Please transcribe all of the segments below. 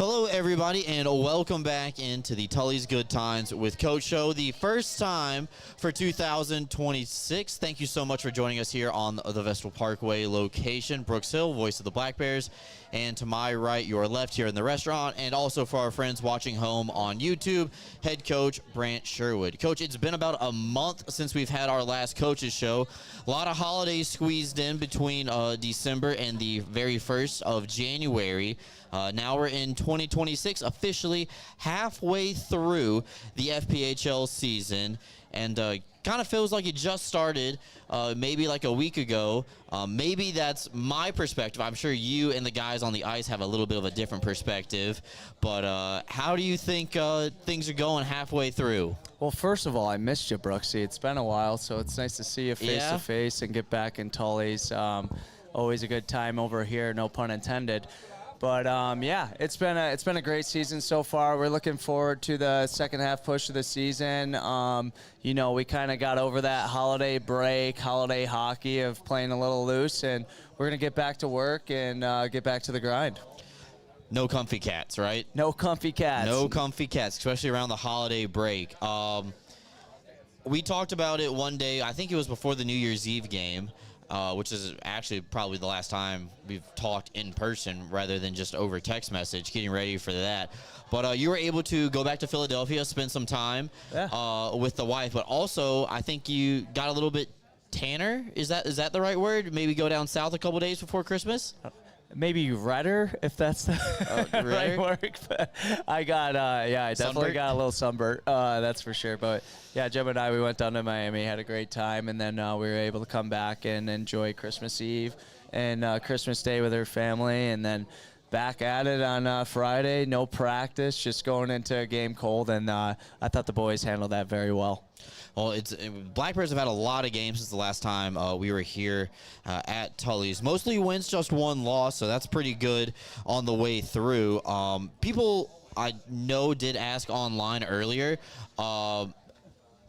Hello, everybody, and welcome back into the Tully's Good Times with Coach Show, the first time for 2026. Thank you so much for joining us here on the Vestal Parkway location. Brooks Hill, voice of the Black Bears, and to my right, your left here in the restaurant, and also for our friends watching home on YouTube, head coach Brant Sherwood. Coach, it's been about a month since we've had our last coaches show. A lot of holidays squeezed in between December and the very 1st of January. Now we're in 2026, officially halfway through the FPHL season, and kind of feels like it just started maybe like a week ago. Maybe that's my perspective. I'm sure you and the guys on the ice have a little bit of a different perspective, but how do you think things are going halfway through? Well, first of all, I missed you, Brooksy. It's been a while, so it's nice to see you face-to-face and get back in Tully's. Always a good time over here, no pun intended. But yeah, it's been a great season so far. We're looking forward to the second half push of the season. You know, we kind of got over that holiday break, holiday hockey of playing a little loose, and we're gonna get back to work and get back to the grind. No comfy cats, right? No comfy cats. No comfy cats, especially around the holiday break. We talked about it one day. I think it was before the New Year's Eve game. Which is actually probably the last time we've talked in person rather than just over text message, getting ready for that. But you were able to go back to Philadelphia, spend some time with the wife, but also I think you got a little bit tanner. Is that the right word? Maybe go down south a couple days before Christmas? Maybe redder, if that's the right word. But I got, I definitely got a little sunburnt, that's for sure. But yeah, Jim and I, we went down to Miami, had a great time, and then we were able to come back and enjoy Christmas Eve and Christmas Day with her family, and then back at it on Friday. No practice, just going into a game cold, and I thought the boys handled that very well. Well, Black Bears have had a lot of games since the last time we were here at Tully's. Mostly wins, just one loss, so that's pretty good on the way through. People I know did ask online earlier, how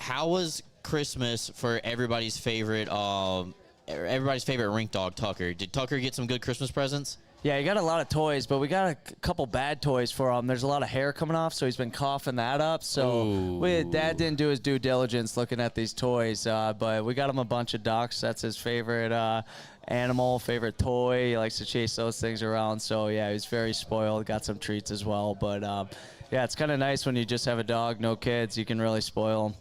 was Christmas for everybody's favorite rink dog, Tucker? Did Tucker get some good Christmas presents? Yeah, he got a lot of toys, but we got a couple bad toys for him. There's a lot of hair coming off, so he's been coughing that up. So Dad didn't do his due diligence looking at these toys, but we got him a bunch of ducks. That's his favorite animal, favorite toy. He likes to chase those things around. So, yeah, he's very spoiled. Got some treats as well. But, yeah, it's kind of nice when you just have a dog, no kids. You can really spoil them.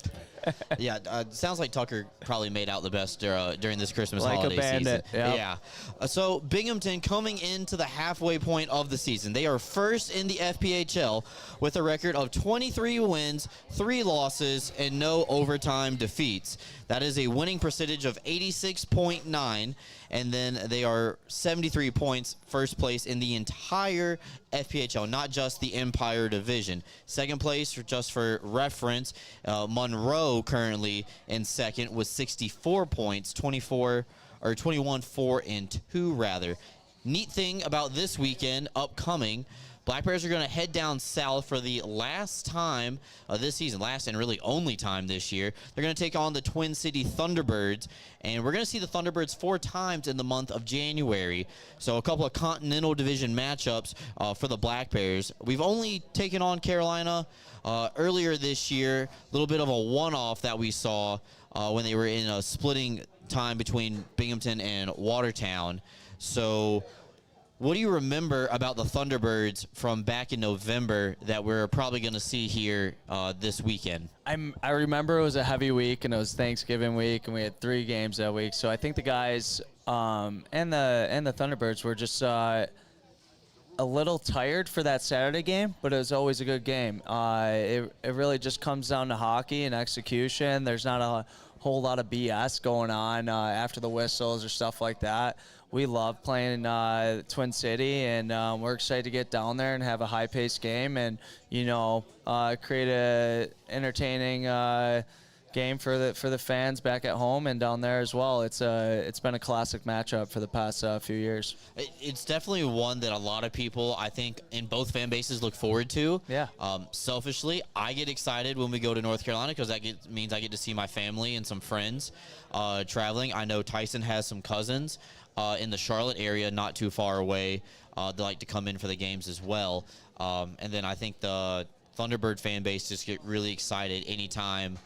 Yeah, sounds like Tucker probably made out the best during this Christmas like holiday a bandit. season. Yep. Yeah. So Binghamton coming into the halfway point of the season. They are first in the FPHL with a record of 23 wins, 3 losses, and no overtime defeats. That is a winning percentage of 86.9, and then they are 73 points, first place in the entire FPHL, not just the Empire Division. Second place, just for reference, Monroe currently in second with 64 points, 21-4-2 rather. Neat thing about this weekend upcoming, Black Bears are going to head down south for the last time this season, last and really only time this year. They're going to take on the Twin City Thunderbirds, and we're going to see the Thunderbirds 4 times in the month of January. So a couple of Continental Division matchups for the Black Bears. We've only taken on Carolina earlier this year, a little bit of a one-off that we saw when they were in a splitting time between Binghamton and Watertown. So what do you remember about the Thunderbirds from back in November that we're probably going to see here this weekend? I remember it was a heavy week, and it was Thanksgiving week, and we had 3 games that week. So I think the guys and the Thunderbirds were just a little tired for that Saturday game, but it was always a good game. It really just comes down to hockey and execution. There's not a whole lot of BS going on after the whistles or stuff like that. We love playing Twin City, and we're excited to get down there and have a high-paced game and, you know, create a entertaining game for the fans back at home and down there as well. It's been a classic matchup for the past few years. It's definitely one that a lot of people, I think, in both fan bases look forward to. Yeah. Selfishly, I get excited when we go to North Carolina because that means I get to see my family and some friends traveling. I know Tyson has some cousins in the Charlotte area, not too far away. They like to come in for the games as well. And then I think the Thunderbird fan base just get really excited anytime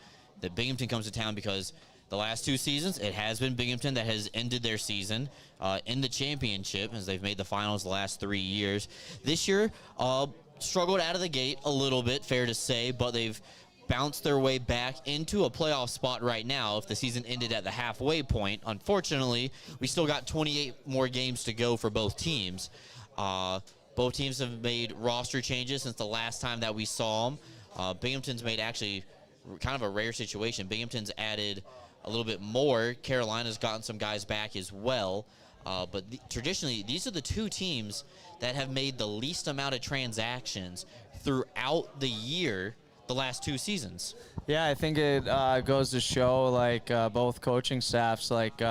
that Binghamton comes to town, because the last 2 seasons, it has been Binghamton that has ended their season in the championship, as they've made the finals the last 3 years. This year, struggled out of the gate a little bit, fair to say, but they've bounced their way back into a playoff spot right now if the season ended at the halfway point. Unfortunately, we still got 28 more games to go for both teams. Both teams have made roster changes since the last time that we saw them. Binghamton's made actually kind of a rare situation. Binghamton's added a little bit more. Carolina's gotten some guys back as well. But traditionally, these are the 2 teams that have made the least amount of transactions throughout the year the last 2 seasons. Yeah, I think it goes to show, like, both coaching staffs, like,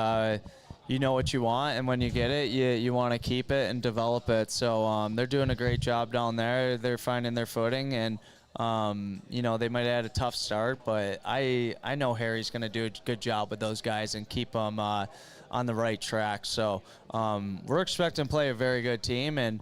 you know what you want, and when you get it, you want to keep it and develop it. So they're doing a great job down there. They're finding their footing, and you know, they might have had a tough start, but I know Harry's going to do a good job with those guys and keep them on the right track. So we're expecting to play a very good team, and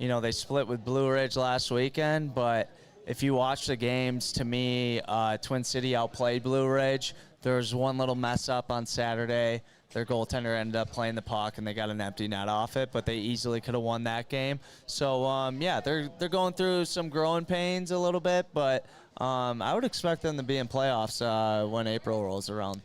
you know, they split with Blue Ridge last weekend, but if you watch the games, to me, Twin City outplayed Blue Ridge. There was one little mess up on Saturday. Their goaltender ended up playing the puck, and they got an empty net off it, but they easily could have won that game. So, yeah, they're going through some growing pains a little bit, but I would expect them to be in playoffs when April rolls around.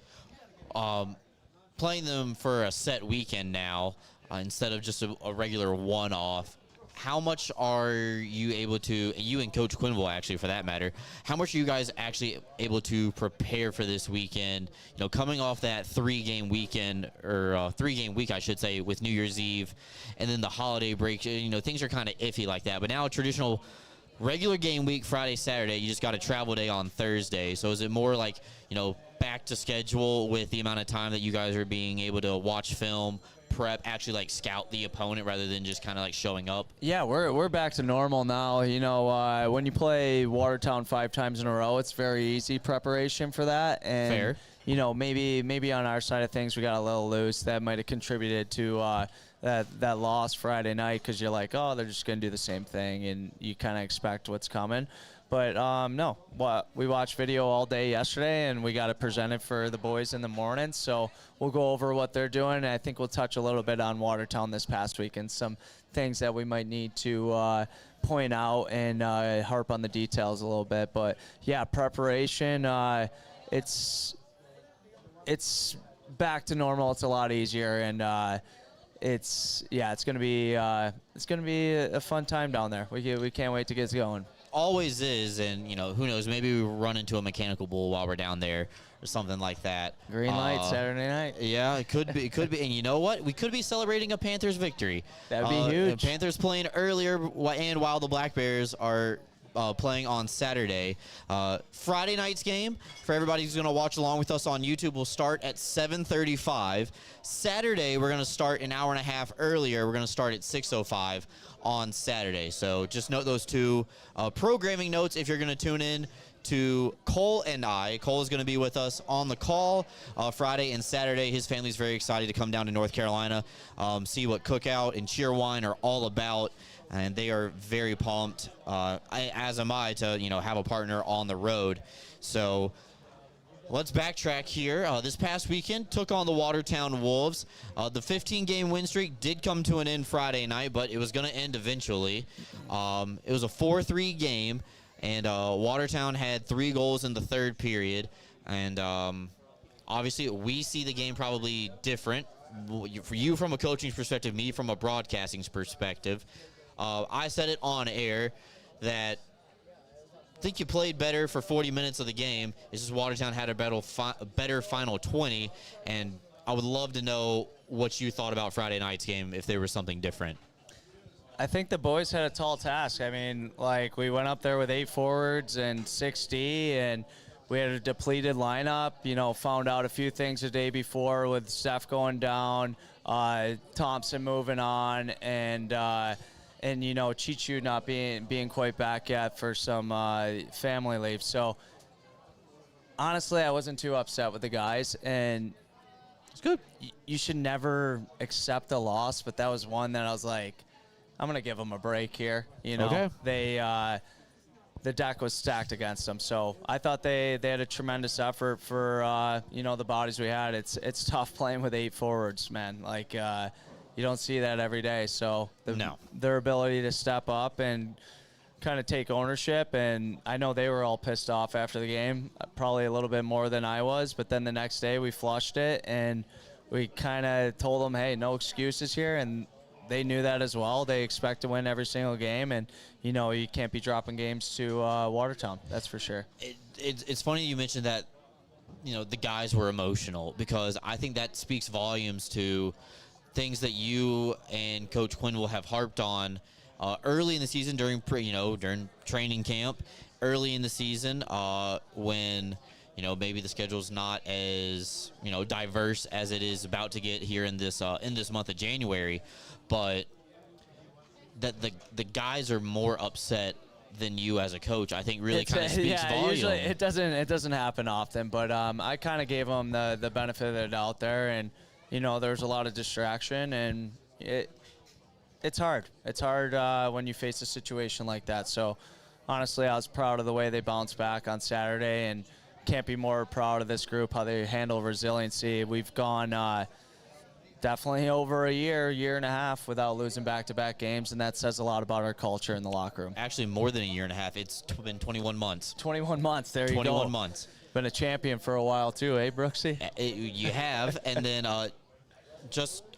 Playing them for a set weekend now instead of just a regular one-off, how much are you able to, you and Coach Quinville actually for that matter, how much are you guys actually able to prepare for this weekend? You know, coming off that 3-game weekend, or 3-game week, I should say, with New Year's Eve, and then the holiday break, you know, things are kind of iffy like that. But now a traditional regular game week, Friday, Saturday, you just got a travel day on Thursday. So is it more like, you know, back to schedule with the amount of time that you guys are being able to watch film, prep, actually like scout the opponent rather than just kind of like showing up? Yeah, we're back to normal now. You know, when you play Watertown 5 times in a row, it's very easy preparation for that. And fair. You know, maybe on our side of things we got a little loose. That might have contributed to that loss Friday night, because you're like, oh, they're just gonna do the same thing, and you kind of expect what's coming. But no, we watched video all day yesterday, and we got it presented for the boys in the morning. So we'll go over what they're doing, and I think we'll touch a little bit on Watertown this past week and some things that we might need to point out and harp on the details a little bit. But yeah, preparation, it's back to normal. It's a lot easier, and it's gonna be a fun time down there. We can't wait to get going. Always is, and you know, who knows, maybe we run into a mechanical bull while we're down there or something like that. Green light Saturday night. Yeah, it could be, and you know what, we could be celebrating a Panthers victory. That'd be huge. Panthers playing earlier, and while the Black Bears are playing on Saturday. Friday night's game, for everybody who's going to watch along with us on YouTube, will start at 7:35. Saturday, we're going to start an hour and a half earlier. We're going to start at 6:05 on Saturday. So just note those 2 programming notes if you're going to tune in to Cole and I. Cole is going to be with us on the call Friday and Saturday. His family's very excited to come down to North Carolina, see what Cookout and Cheerwine are all about. And they are very pumped, as am I, to, you know, have a partner on the road. So let's backtrack here. This past weekend, took on the Watertown Wolves. The 15-game win streak did come to an end Friday night, but it was going to end eventually. It was a 4-3 game, and Watertown had 3 goals in the 3rd period. And obviously, we see the game probably different. For you from a coaching perspective, me from a broadcasting perspective. I said it on air that I think you played better for 40 minutes of the game. It's just Watertown had a better final 20, and I would love to know what you thought about Friday night's game if there was something different. I think the boys had a tall task. I mean, like, we went up there with 8 forwards and 6D, and we had a depleted lineup. You know, found out a few things the day before with Steph going down, Thompson moving on, and you know, Chichu not being quite back yet for some family leave. So honestly, I wasn't too upset with the guys, and It's good. You should never accept a loss, but that was one that I was like, I'm going to give them a break here. You know, Okay. The deck was stacked against them. So I thought they had a tremendous effort for, the bodies we had. It's tough playing with 8 forwards, man. Like, you don't see that every day. So their ability to step up and kind of take ownership, and I know they were all pissed off after the game, probably a little bit more than I was, but then the next day we flushed it, and we kind of told them, hey, no excuses here, and they knew that as well. They expect to win every single game, and, you can't be dropping games to Watertown, that's for sure. It's funny you mentioned that, the guys were emotional, because I think that speaks volumes to things that you and Coach Quinn will have harped on early in the season during training camp, early in the season when maybe the schedule's not as diverse as it is about to get here in this month of January, but that the guys are more upset than you as a coach, I think really kind of speaks volume. Usually it doesn't happen often, but I kind of gave them the benefit of the doubt there, and there's a lot of distraction, and it's hard. It's hard when you face a situation like that. So, honestly, I was proud of the way they bounced back on Saturday, and can't be more proud of this group, how they handle resiliency. We've gone definitely over a year and a half without losing back-to-back games, and that says a lot about our culture in the locker room. Actually, more than a year and a half. It's been 21 months. 21 months, there you go. 21 months. Been a champion for a while, too, eh, Brooksy? You have, and then I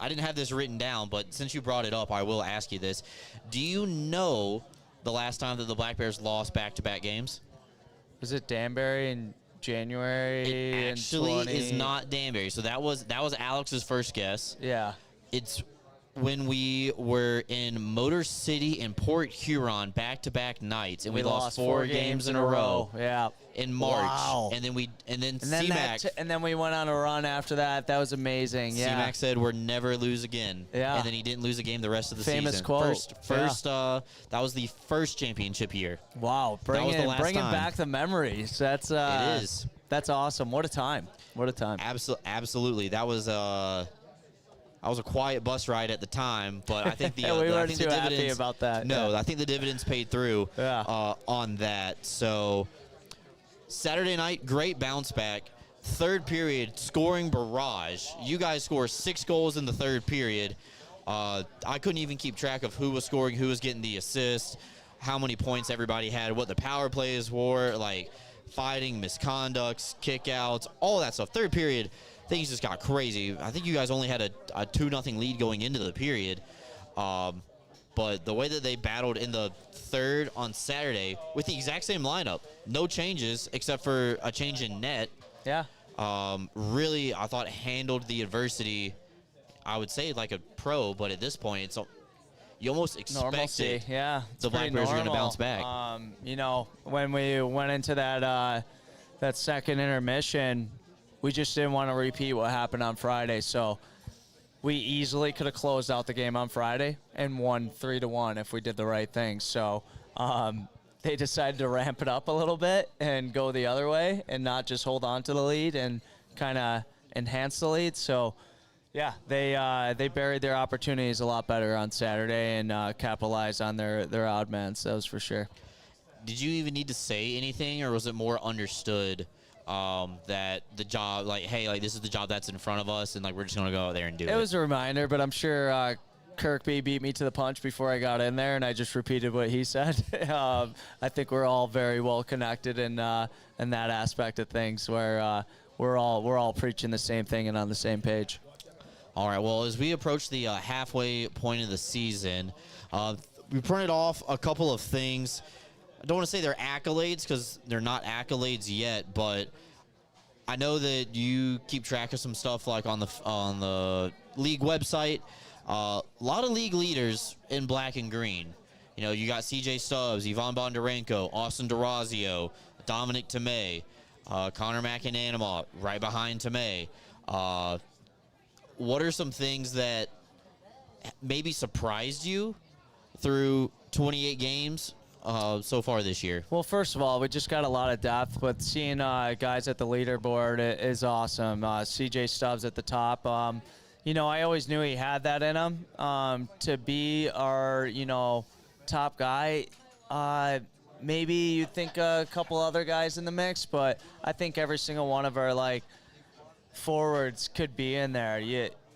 didn't have this written down, but since you brought it up, I will ask you this. Do you know the last time that the Black Bears lost back-to-back games? Was it Danbury in January? It actually is not Danbury. So that was Alex's first guess. Yeah. It's when we were in Motor City and Port Huron back-to-back nights, and we lost 4 games in a row. Yeah. In March. Wow. And then CMAC. And then we went on a run after that. That was amazing. Yeah. CMAC said we're never lose again. Yeah. And then he didn't lose a game the rest of the Famous season. quote. That was the first championship year. Wow. Bringing back the memories. That's it is. That's awesome. What a time. What a time. Absolutely. That was a quiet bus ride at the time, but I think we weren't too happy about that. No, yeah. I think the dividends paid through on that. So Saturday night, great bounce back. Third period, scoring barrage. You guys score 6 goals in the third period. I couldn't even keep track of who was scoring, who was getting the assist, how many points everybody had, what the power plays were, like fighting, misconducts, kickouts, all that stuff. Third period, things just got crazy. I think you guys only had a 2-0 lead going into the period. But the way that they battled in the third on Saturday with the exact same lineup, no changes except for a change in net. Yeah. Really, I thought handled the adversity, I would say like a pro, but at this point, you almost expected the Black Bears are going to bounce back. When we went into that second intermission, we just didn't want to repeat what happened on Friday. So we easily could have closed out the game on Friday and won 3-1 if we did the right thing. So they decided to ramp it up a little bit and go the other way and not just hold on to the lead and kind of enhance the lead. So, yeah, they buried their opportunities a lot better on Saturday and capitalized on their odd man. So that was for sure. Did you even need to say anything, or was it more understood that the job, like, hey, like, this is the job that's in front of us, and like we're just gonna go out there and do it? It was a reminder, but I'm sure Kirkby beat me to the punch before I got in there, and I just repeated what he said. I think we're all very well connected in that aspect of things, where we're all preaching the same thing and on the same page. All right. Well, as we approach the halfway point of the season, we printed off a couple of things. I don't want to say they're accolades because they're not accolades yet, but I know that you keep track of some stuff like on the league website. A lot of league leaders in black and green. You know, you got C.J. Stubbs, Ivan Bondarenko, Austin DeRazio, Dominic Tomei, Connor McAnanima right behind Tomei. What are some things that maybe surprised you through 28 games so far this year? Well, first of all, we just got a lot of depth, but seeing guys at the leaderboard is awesome. CJ Stubbs at the top. You know, I always knew he had that in him. To be our, you know, top guy, maybe you'd think a couple other guys in the mix, but I think every single one of our, like, forwards could be in there.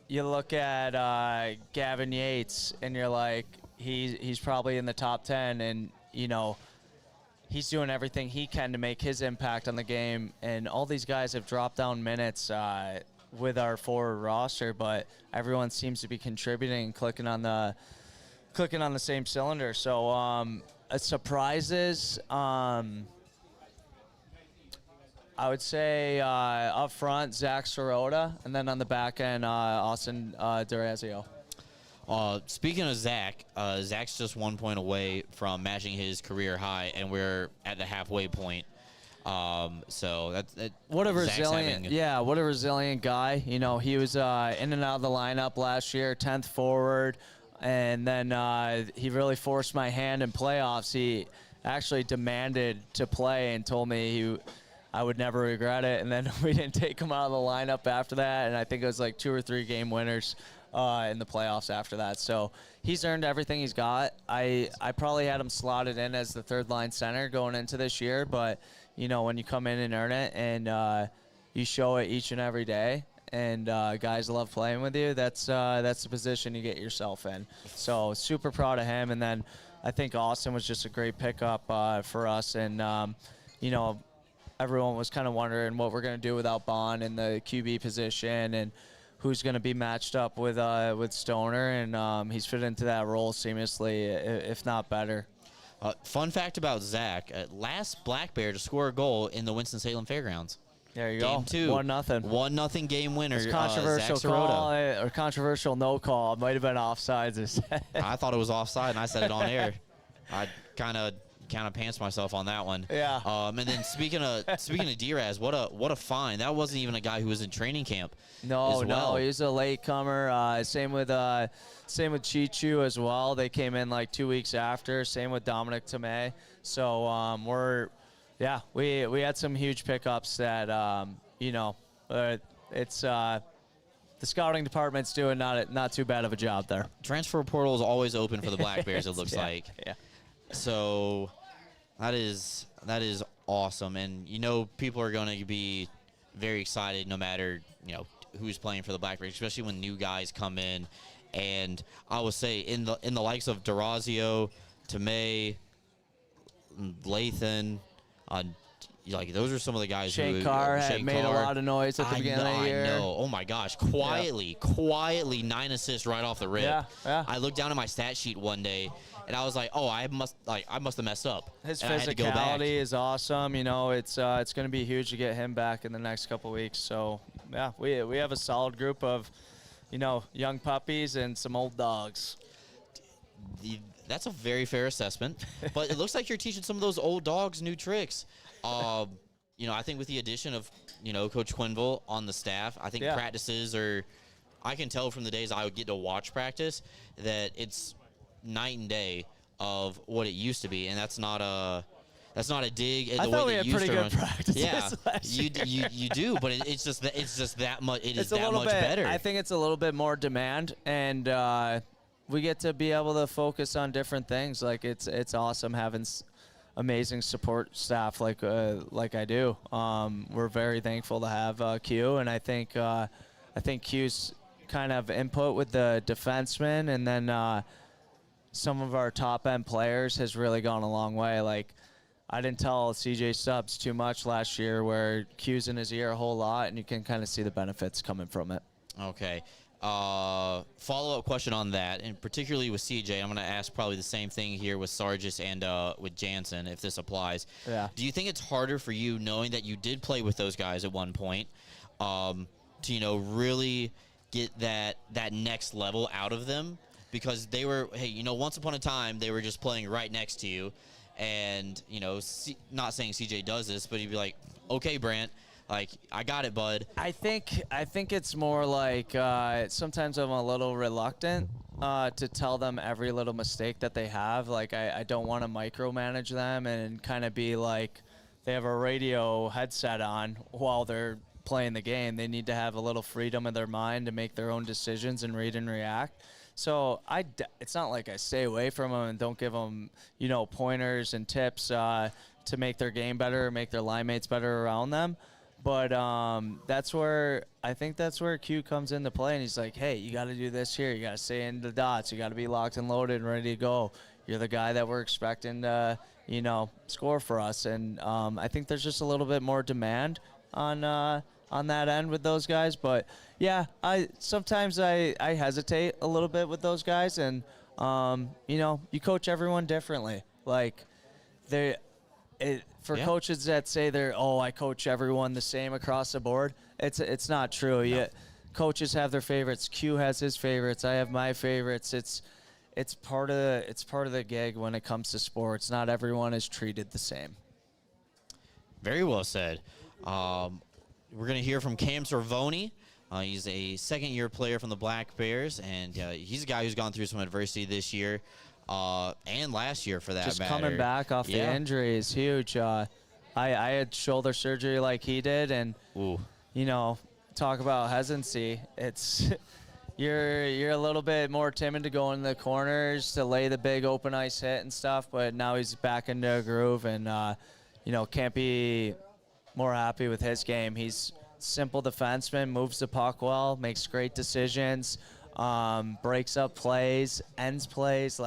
You look at Gavin Yates, and you're like, he's probably in the top 10, and, you know, he's doing everything he can to make his impact on the game, and all these guys have dropped down minutes with our forward roster, but everyone seems to be contributing and clicking on the same cylinder. So surprises, I would say up front, Zach Sirota, and then on the back end, Austin Durazio. Speaking of Zach, Zach's just 1 point away from matching his career high, and we're at the halfway point. So that's what a resilient, what a resilient guy. You know, he was in and out of the lineup last year, 10th forward, and then he really forced my hand in playoffs. He actually demanded to play and told me I would never regret it. And then we didn't take him out of the lineup after that, and I think it was like 2 or 3 game winners in the playoffs after that. So he's earned everything he's got. I probably had him slotted in as the third line center going into this year, but you know, when you come in and earn it and you show it each and every day, and guys love playing with you, that's the position you get yourself in. So super proud of him. And then I think Austin was just a great pickup for us. And you know, everyone was kind of wondering what we're going to do without Bond in the QB position and who's going to be matched up with Stoner. And he's fit into that role seamlessly, if not better. Fun fact about Zach, last Black Bear to score a goal in the Winston-Salem Fairgrounds. There you Game go. 2. 1-0. 1-0 game winner. Controversial Zach call Sirota. or controversial no call. It might have been offsides. I thought it was offside, and I said it on air. I kind of pantsed myself on that one. Yeah. And then speaking of Diraz, what a find. That wasn't even a guy who was in training camp. No, he's a latecomer. Same with Chichu as well. They came in like 2 weeks after. Same with Dominic Tomei. So we had some huge pickups that you know, it's the scouting department's doing not too bad of a job there. Transfer portal is always open for the Black Bears. It looks like. Yeah. So that is awesome, and you know people are going to be very excited no matter who's playing for the Black Bears, especially when new guys come in. And I would say in the likes of Durazio, Tomei, Lathan, like those are some of the guys Shane Carr had made a lot of noise at the beginning of the year. I know. Oh my gosh, quietly 9 assists right off the rip. Yeah. I looked down at my stat sheet one day, and I was like, oh, I must have messed up. His and I had to go back. physicality is awesome. You know, it's going to be huge to get him back in the next couple weeks. So yeah, we have a solid group of, young puppies and some old dogs. That's a very fair assessment, but it looks like you're teaching some of those old dogs new tricks. I think with the addition of, Coach Quinville on the staff, I think practices I can tell from the days I would get to watch practice that it's night and day of what it used to be, and that's not a dig at the way that you used to run. Yeah, you do, but it's just that much. It is that much better. I think it's a little bit more demand, and we get to be able to focus on different things. Like it's awesome having amazing support staff like I do. We're very thankful to have Q, and I think Q's kind of input with the defensemen, and then some of our top end players has really gone a long way. Like I didn't tell CJ Stubbs too much last year, where Q's in his ear a whole lot, and you can kind of see the benefits coming from it. Okay. Follow-up question on that, and particularly with CJ, I'm going to ask probably the same thing here with Sargis and with Jansen, if this applies. Yeah. Do you think it's harder for you, knowing that you did play with those guys at one point, to really get that next level out of them? Because they were, once upon a time, they were just playing right next to you, and, not saying CJ does this, but he'd be like, okay, Brant, like, I got it, bud. I think it's more like sometimes I'm a little reluctant to tell them every little mistake that they have. Like, I don't want to micromanage them and kind of be like they have a radio headset on while they're playing the game. They need to have a little freedom of their mind to make their own decisions and read and react. So it's not like I stay away from them and don't give them, pointers and tips to make their game better, or make their line mates better around them. But that's where Q comes into play, and he's like, hey, you got to do this here. You got to stay in the dots. You got to be locked and loaded and ready to go. You're the guy that we're expecting to, score for us. And I think there's just a little bit more demand on that end with those guys. But yeah, sometimes I hesitate a little bit with those guys, and you coach everyone differently. Like coaches that say I coach everyone the same across the board, it's not true. No. Coaches have their favorites. Q has his favorites. I have my favorites. It's part of the gig when it comes to sports. Not everyone is treated the same. Very well said. We're going to hear from Cam Cervoni. He's a second-year player from the Black Bears, and he's a guy who's gone through some adversity this year and last year, for that Just matter. Coming back off the injury is huge. I had shoulder surgery like he did, and talk about hesitancy. It's you're a little bit more timid to go in the corners to lay the big open ice hit and stuff, but now he's back into a groove, and can't be more happy with his game. He's simple defenseman, moves the puck well, makes great decisions, breaks up plays, ends plays.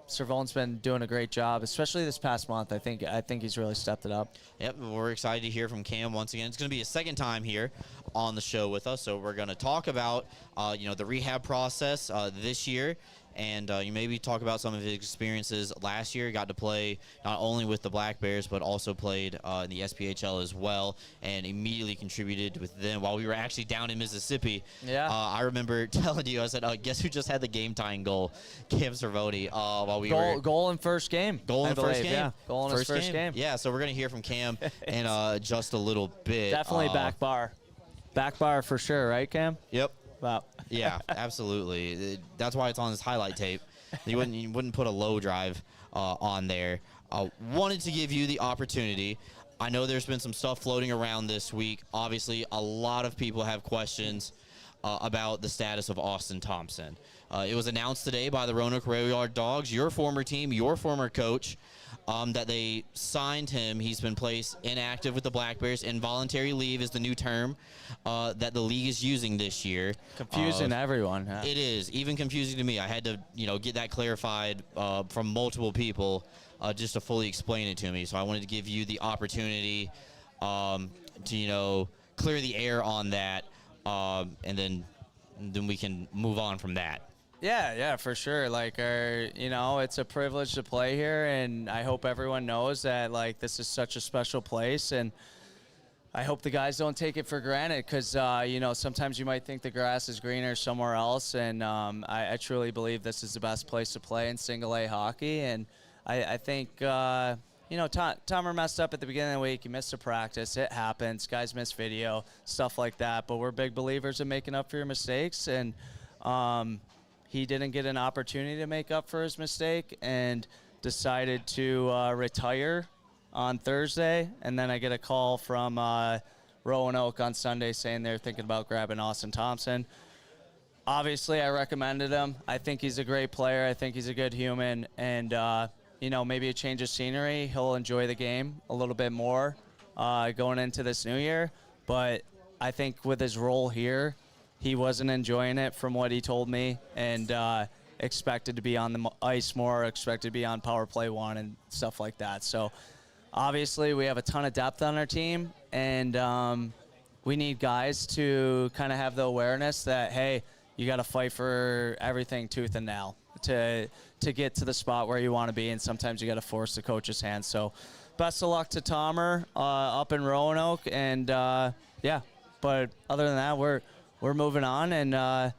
Cervone's been doing a great job, especially this past month. I think he's really stepped it up. Yep, we're excited to hear from Cam once again. It's going to be a second time here on the show with us, so we're going to talk about the rehab process this year, and you maybe talk about some of his experiences last year. He got to play not only with the Black Bears, but also played in the SPHL as well, and immediately contributed with them while we were actually down in Mississippi. Yeah. I remember telling you, I said, guess who just had the game-tying goal? Cam Cervoni. While we were goal in first game. Goal in first game. Yeah. Goal in his first game. Yeah, so we're going to hear from Cam in just a little bit. Definitely back bar. Back bar for sure, right, Cam? Yep. Wow. Yeah, absolutely. That's why it's on this highlight tape. You wouldn't put a low drive on there. Wanted to give you the opportunity. I know there's been some stuff floating around this week. Obviously, a lot of people have questions about the status of Austin Thompson. It was announced today by the Roanoke Rail Yard Dogs, your former team, your former coach, that they signed him. He's been placed inactive with the Black Bears. Involuntary leave is the new term that the league is using this year. Confusing everyone. Huh? It is, even confusing to me. I had to, get that clarified from multiple people just to fully explain it to me. So I wanted to give you the opportunity to, clear the air on that, and then we can move on from that. Yeah, for sure. It's a privilege to play here, and I hope everyone knows that, this is such a special place, and I hope the guys don't take it for granted because, sometimes you might think the grass is greener somewhere else, and I truly believe this is the best place to play in single-A hockey, and I think, Tomer messed up at the beginning of the week. He missed a practice. It happens. Guys miss video, stuff like that, but we're big believers in making up for your mistakes, and he didn't get an opportunity to make up for his mistake and decided to retire on Thursday. And then I get a call from Roanoke on Sunday saying they're thinking about grabbing Austin Thompson. Obviously, I recommended him. I think he's a great player. I think he's a good human. And, maybe a change of scenery. He'll enjoy the game a little bit more going into this new year. But I think with his role here, he wasn't enjoying it from what he told me, and expected to be on the ice more, expected to be on power play one and stuff like that. So obviously we have a ton of depth on our team, and we need guys to kind of have the awareness that, hey, you got to fight for everything tooth and nail to get to the spot where you want to be, and sometimes you got to force the coach's hand. So best of luck to Tomer up in Roanoke, and but other than that, we're moving on, and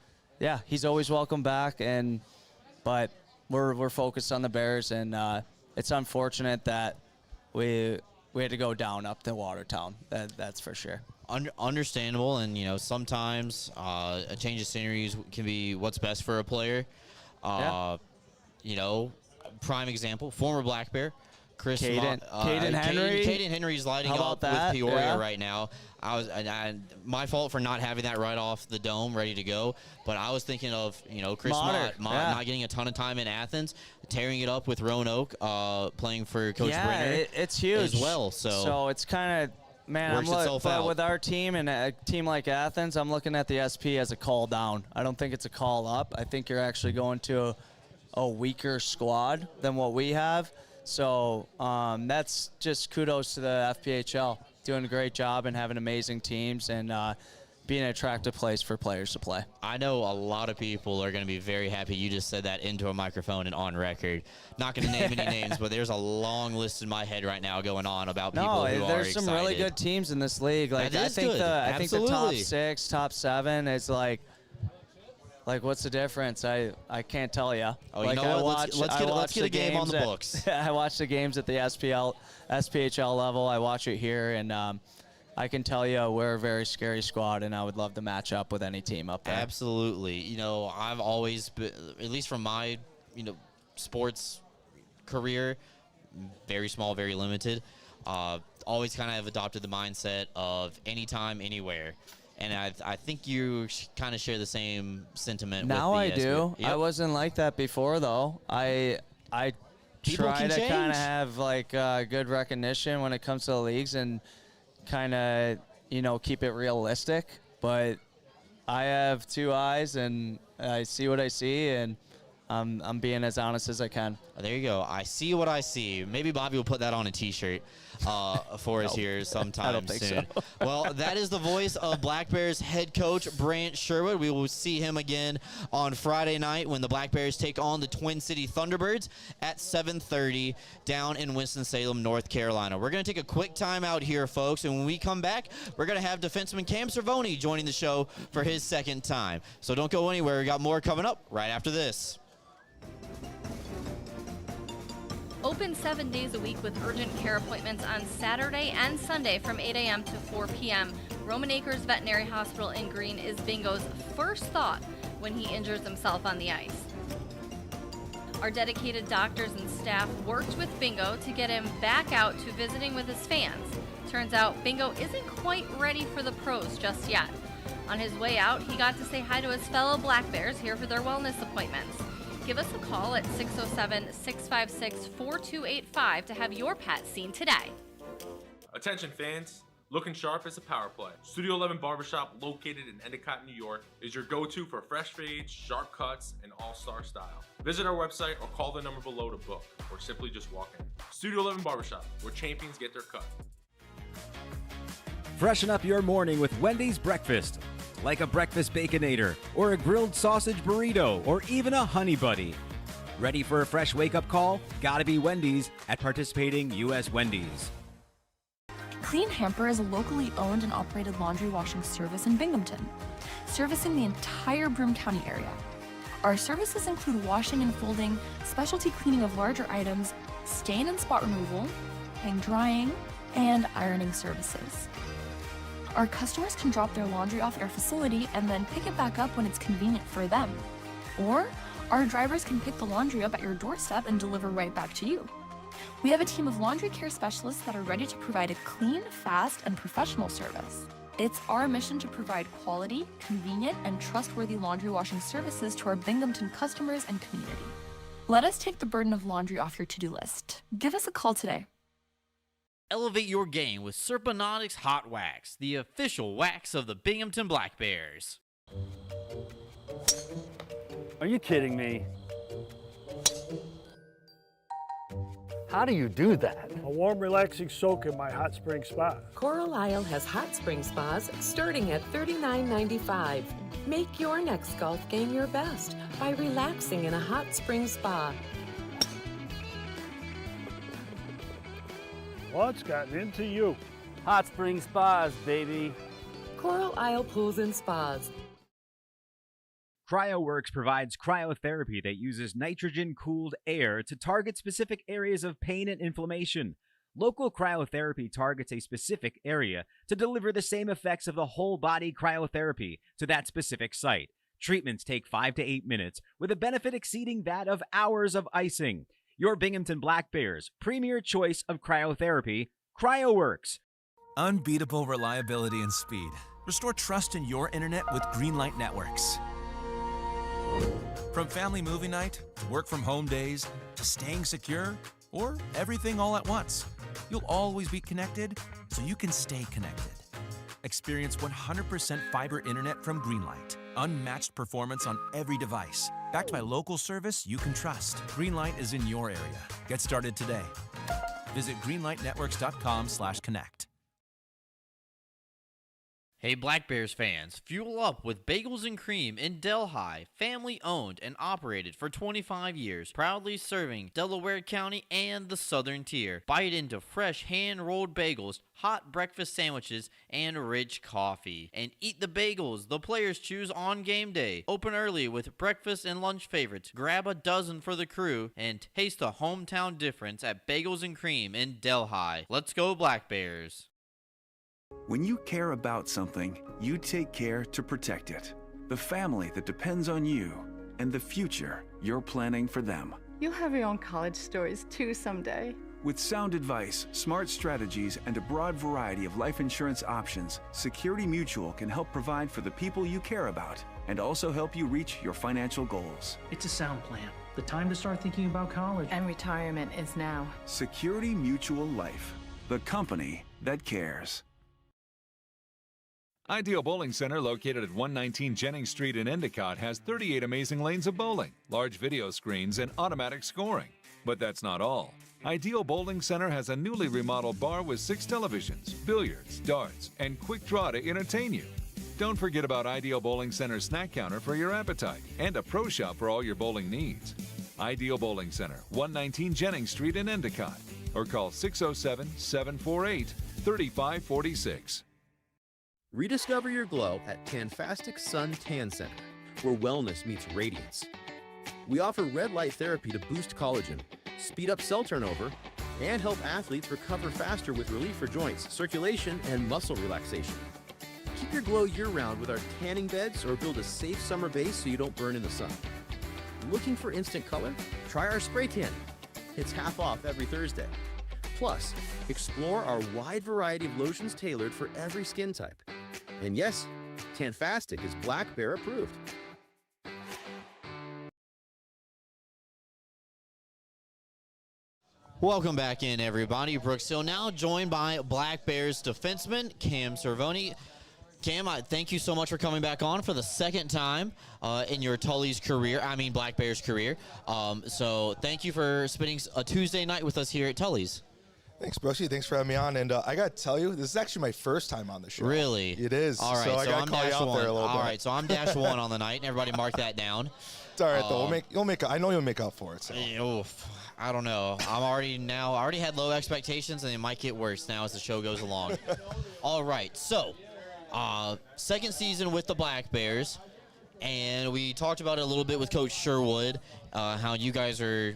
he's always welcome back. But we're focused on the Bears, and it's unfortunate that we had to go down up to Watertown. That's for sure. Understandable, and sometimes a change of scenery can be what's best for a player. Yeah. You know, prime example, former Black Bear, Caden Henry. Caden Henry's lighting How about up that? with Peoria Yeah. right now. My fault for not having that right off the dome ready to go, but I was thinking of Chris Mott, Mott yeah. not getting a ton of time in Athens, tearing it up with Roanoke, playing for Coach Brenner. It's huge as well. So it's kind of. Man, Works itself out. with our team and a team like Athens, I'm looking at the SP as a call down. I don't think it's a call up. I think you're actually going to a weaker squad than what we have. So that's just kudos to the FPHL. Doing a great job and having amazing teams and being an attractive place for players to play. I know a lot of people are going to be very happy you just said that into a microphone and on record. Not going to name any names, but there's a long list in my head right now going on about people who are there's excited. some really good teams in this league. Like That I is think good. I think the top Absolutely. 6, top 7 is like what's the difference? I can't tell you. Oh, you know what? Let's get a game on the books. I watch the games at the SPHL level. I watch it here, and I can tell you we're a very scary squad, and I would love to match up with any team up there. Absolutely. I've always been, at least from my, sports career, very small, very limited, always kind of have adopted the mindset of anytime, anywhere. And I think you kind of share the same sentiment. Now with I the do. Yep. I wasn't like that before, though. I People try can to kind change. of have good recognition when it comes to the leagues and kind of keep it realistic. But I have 2 eyes and I see what I see, and I'm being as honest as I can. There you go. I see what I see. Maybe Bobby will put that on a T-shirt for us here sometime I don't think soon. so. Well, that is the voice of Black Bears head coach Brant Sherwood. We will see him again on Friday night when the Black Bears take on the Twin City Thunderbirds at 7:30 down in Winston-Salem, North Carolina. We're going to take a quick time out here, folks, and when we come back, we're going to have defenseman Cam Cervoni joining the show for his second time. So don't go anywhere. We got more coming up right after this. Open 7 days a week with urgent care appointments on Saturday and Sunday from 8 a.m. to 4 p.m. Roman Acres Veterinary Hospital in Greene is Bingo's first thought when he injures himself on the ice. Our dedicated doctors and staff worked with Bingo to get him back out to visiting with his fans. Turns out Bingo isn't quite ready for the pros just yet. On his way out, he got to say hi to his fellow Black Bears here for their wellness appointments. Give us a call at 607-656-4285 to have your pet seen today. Attention fans, looking sharp is a power play. Studio 11 Barbershop, located in Endicott, New York, is your go-to for fresh fades, sharp cuts, and all-star style. Visit our website or call the number below to book, or simply just walk in. Studio 11 Barbershop, where champions get their cut. Freshen up your morning with Wendy's breakfast, like a breakfast baconator, or a grilled sausage burrito, or even a honey buddy. Ready for a fresh wake-up call? Gotta be Wendy's at participating U.S. Wendy's. Clean Hamper is a locally owned and operated laundry washing service in Binghamton, servicing the entire Broome County area. Our services include washing and folding, specialty cleaning of larger items, stain and spot removal, hang drying, and ironing services. Our customers can drop their laundry off at our facility and then pick it back up when it's convenient for them. Or our drivers can pick the laundry up at your doorstep and deliver right back to you. We have a team of laundry care specialists that are ready to provide a clean, fast, and professional service. It's our mission to provide quality, convenient, and trustworthy laundry washing services to our Binghamton customers and community. Let us take the burden of laundry off your to-do list. Give us a call today. Elevate your game with Serponautics Hot Wax, the official wax of the Binghamton Black Bears. Are you kidding me? How do you do that? A warm, relaxing soak in my hot spring spa. Coral Isle has hot spring spas starting at $39.95. Make your next golf game your best by relaxing in a hot spring spa. What's gotten into you? Hot spring spas, baby. Coral Isle Pools and Spas. CryoWorks provides cryotherapy that uses nitrogen-cooled air to target specific areas of pain and inflammation. Local cryotherapy targets a specific area to deliver the same effects of the whole body cryotherapy to that specific site. Treatments take 5 to 8 minutes, with a benefit exceeding that of hours of icing. Your Binghamton Black Bears' premier choice of cryotherapy, CryoWorks. Unbeatable reliability and speed. Restore trust in your internet with Greenlight Networks. From family movie night, to work from home days, to staying secure, or everything all at once, you'll always be connected so you can stay connected. Experience 100% fiber internet from Greenlight. Unmatched performance on every device. Backed by local service you can trust. Greenlight is in your area. Get started today. Visit greenlightnetworks.com/connect. Hey Black Bears fans, fuel up with Bagels and Cream in Delhi, family owned and operated for 25 years, proudly serving Delaware County and the Southern Tier. Bite into fresh hand-rolled bagels, hot breakfast sandwiches, and rich coffee. And eat the bagels the players choose on game day. Open early with breakfast and lunch favorites. Grab a dozen for the crew and taste the hometown difference at Bagels and Cream in Delhi. Let's go Black Bears. When you care about something, you take care to protect it. The family that depends on you, and the future you're planning for them. You'll have your own college stories too someday. With sound advice, smart strategies, and a broad variety of life insurance options, Security Mutual can help provide for the people you care about and also help you reach your financial goals. It's a sound plan. The time to start thinking about college. And retirement is now. Security Mutual Life, the company that cares. Ideal Bowling Center, located at 119 Jennings Street in Endicott, has 38 amazing lanes of bowling, large video screens, and automatic scoring. But that's not all. Ideal Bowling Center has a newly remodeled bar with 6 televisions, billiards, darts, and quick draw to entertain you. Don't forget about Ideal Bowling Center's snack counter for your appetite and a pro shop for all your bowling needs. Ideal Bowling Center, 119 Jennings Street in Endicott, or call 607-748-3546. Rediscover your glow at Tanfastic Sun Tan Center, where wellness meets radiance. We offer red light therapy to boost collagen, speed up cell turnover, and help athletes recover faster with relief for joints, circulation, and muscle relaxation. Keep your glow year-round with our tanning beds or build a safe summer base so you don't burn in the sun. Looking for instant color? Try our spray tan. It's half off every Thursday. Plus, explore our wide variety of lotions tailored for every skin type. And yes, Tanfastic is Black Bear approved. Welcome back in, everybody. Brooks Hill now joined by Black Bears defenseman Cam Cervoni. Cam, thank you so much for coming back on for the second time in your Tully's career, Black Bears career. So thank you for spending a Tuesday night with us here at Tully's. Thanks, Brooksy. Thanks for having me on. And I got to tell you, this is actually my first time on the show. Really? It is. All right, so I got I'm to call you dash out one. there a little bit. All right, so I'm dash one on the night, and everybody mark that down. It's all right, though. I know you'll make up for it. So. I don't know. I already had low expectations, and it might get worse now as the show goes along. All right, so second season with the Black Bears, and we talked about it a little bit with Coach Sherwood, how you guys are,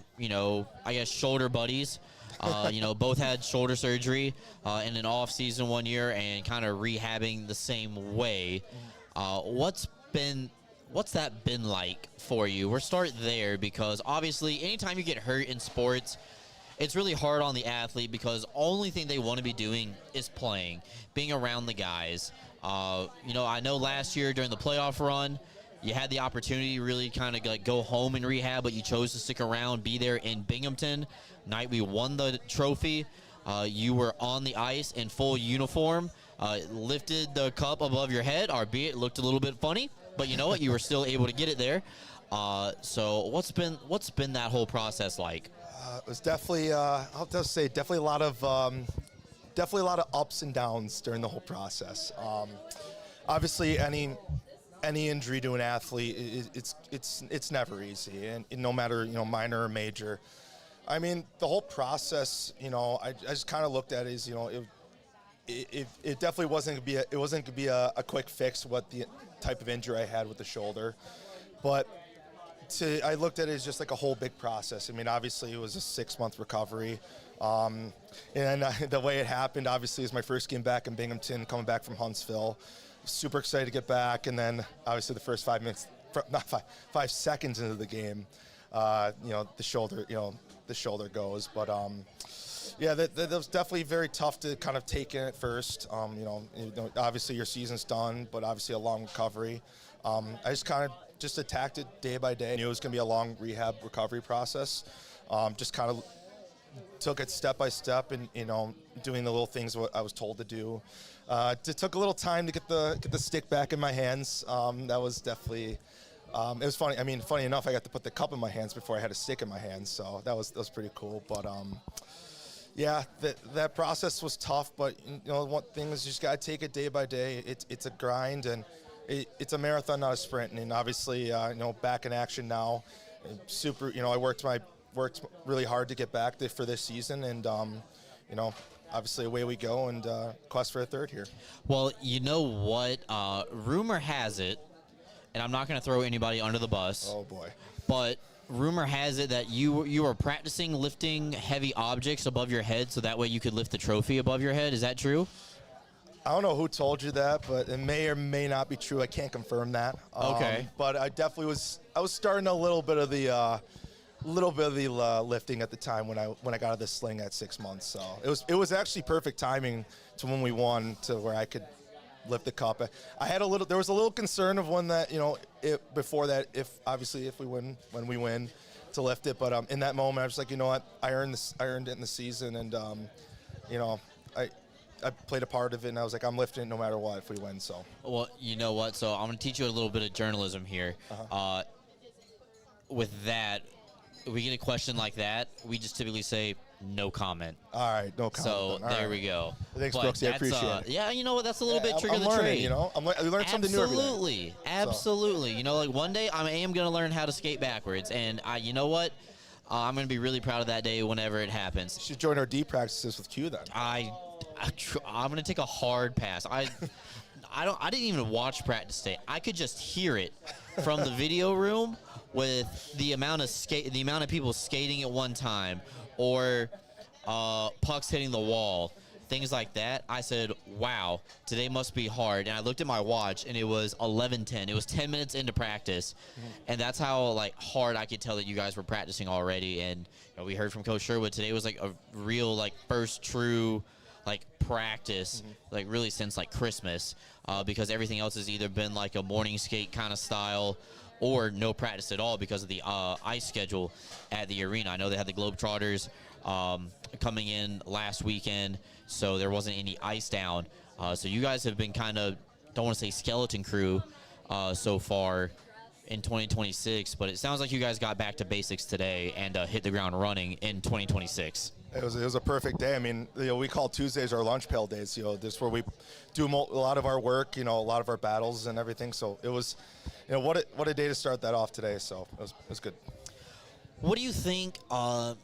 shoulder buddies. Both had shoulder surgery in an off season one year and kind of rehabbing the same way. What's that been like for you? We'll start there because obviously anytime you get hurt in sports, it's really hard on the athlete because only thing they want to be doing is playing, being around the guys. I know last year during the playoff run, you had the opportunity to really kind of go home and rehab, but you chose to stick around, be there in Binghamton. Night we won the trophy, you were on the ice in full uniform, lifted the cup above your head, albeit it looked a little bit funny, but you know what? You were still able to get it there. So what's been that whole process like? It was definitely, I'll just say, definitely a lot of ups and downs during the whole process. Obviously, any injury to an athlete, it's never easy, and no matter minor or major. The whole process, I just kind of looked at it as, it definitely wasn't going to be a quick fix what the type of injury I had with the shoulder, but I looked at it as just like a whole big process. Obviously it was a 6-month recovery. And the way it happened, obviously, is my first game back in Binghamton, coming back from Huntsville. Super excited to get back, and then obviously the first 5 minutes, not 5 seconds into the game, the shoulder goes. But yeah, that was definitely very tough to kind of take in at first. Obviously your season's done, but obviously a long recovery. I just kind of attacked it day by day. I knew it was going to be a long rehab recovery process. Just kind of took it step by step, and doing the little things what I was told to do. It took a little time to get the stick back in my hands. That was definitely it was funny. I mean, funny enough, I got to put the cup in my hands before I had a stick in my hands, so that was pretty cool. But yeah, that process was tough. But one thing is, you just got to take it day by day. It's a grind, and it's a marathon, not a sprint. And obviously, back in action now. Super. I worked really hard to get back for this season, and obviously away we go, and quest for a third here. Well, you know what? Rumor has it, and I'm not going to throw anybody under the bus. Oh boy! But rumor has it that you were practicing lifting heavy objects above your head, so that way you could lift the trophy above your head. Is that true? I don't know who told you that, but it may or may not be true. I can't confirm that. Okay. But I definitely was. I was starting a little bit of the lifting at the time when I got out of the sling at 6 months. So it was actually perfect timing to when we won, to where I could lift the cup. There was a little concern of when that before that, if we win, when we win, to lift it. But in that moment, I was like, you know what, I earned it in the season, and I played a part of it, and I was like, I'm lifting it no matter what if we win. So well, you know what? So I'm going to teach you a little bit of journalism here. Uh-huh. With that, we get a question like that, we just typically say no comment. All right, no comment. So there we go. Thanks, But Brooksy. I that's, appreciate it. Yeah, you know what? That's a little bit trick of the learning, trade. I learned something new every day. Absolutely. Like one day I am going to learn how to skate backwards, and you know what? I'm going to be really proud of that day whenever it happens. You should join our D practices with Q then. I'm going to take a hard pass. I didn't even watch practice today. I could just hear it from the video room with the amount of people skating at one time, or pucks hitting the wall, things like that. I said, wow, today must be hard. And I looked at my watch, and it was 11:10. It was 10 minutes into practice, and that's how hard I could tell that you guys were practicing already. And we heard from Coach Sherwood today was a real first true practice, really since Christmas, because everything else has either been a morning skate kind of style, or no practice at all because of the ice schedule at the arena. I know they had the Globetrotters coming in last weekend, so there wasn't any ice down. So you guys have been kind of, don't want to say skeleton crew so far in 2026, but it sounds like you guys got back to basics today and hit the ground running in 2026. It was a perfect day. I mean, we call Tuesdays our lunch pail days. This is where we do a lot of our work, a lot of our battles and everything. So it was, what a day to start that off today. So it was good. What do you think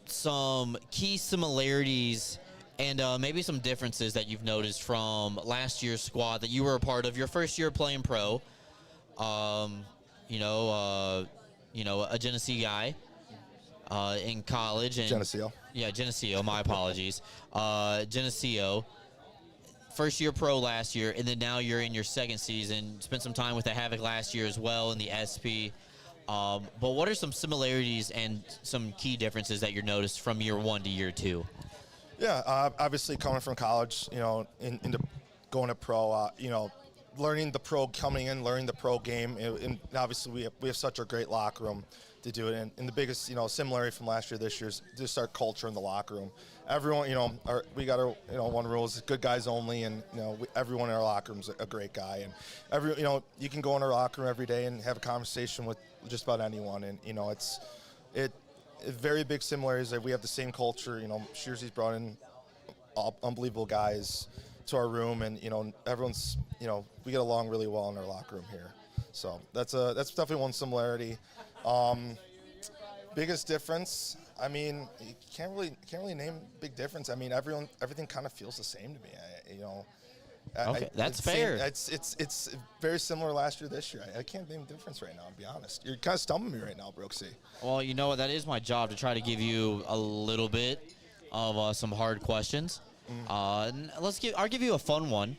some key similarities and maybe some differences that you've noticed from last year's squad that you were a part of your first year playing pro? A Genesee guy in college. And Geneseo. Yeah, Geneseo. My apologies. Geneseo. First year pro last year, and then now you're in your second season. Spent some time with the Havoc last year as well in the SP. But what are some similarities and some key differences that you noticed from year one to year two? Yeah, obviously coming from college, into going to pro, learning the pro, coming in, learning the pro game, and obviously we have such a great locker room to do it. And the biggest, similarity from last year, this year is just our culture in the locker room. Everyone, we got our, one rule is good guys only, and everyone in our locker room is a great guy, and you can go in our locker room every day and have a conversation with just about anyone, and it's very big similarities. That we have the same culture. Shearsy's brought in unbelievable guys to our room, and everyone's we get along really well in our locker room here. So that's definitely one similarity. Biggest difference, I mean, you can't really name a big difference. I mean, everything kind of feels the same to me. Okay, that's fair. It's very similar last year, this year. I can't name a difference right now, to be honest. You're kind of stumping me right now, Brooksy. Well, you know what? That is my job, to try to give you a little bit of some hard questions. I'll give you a fun one.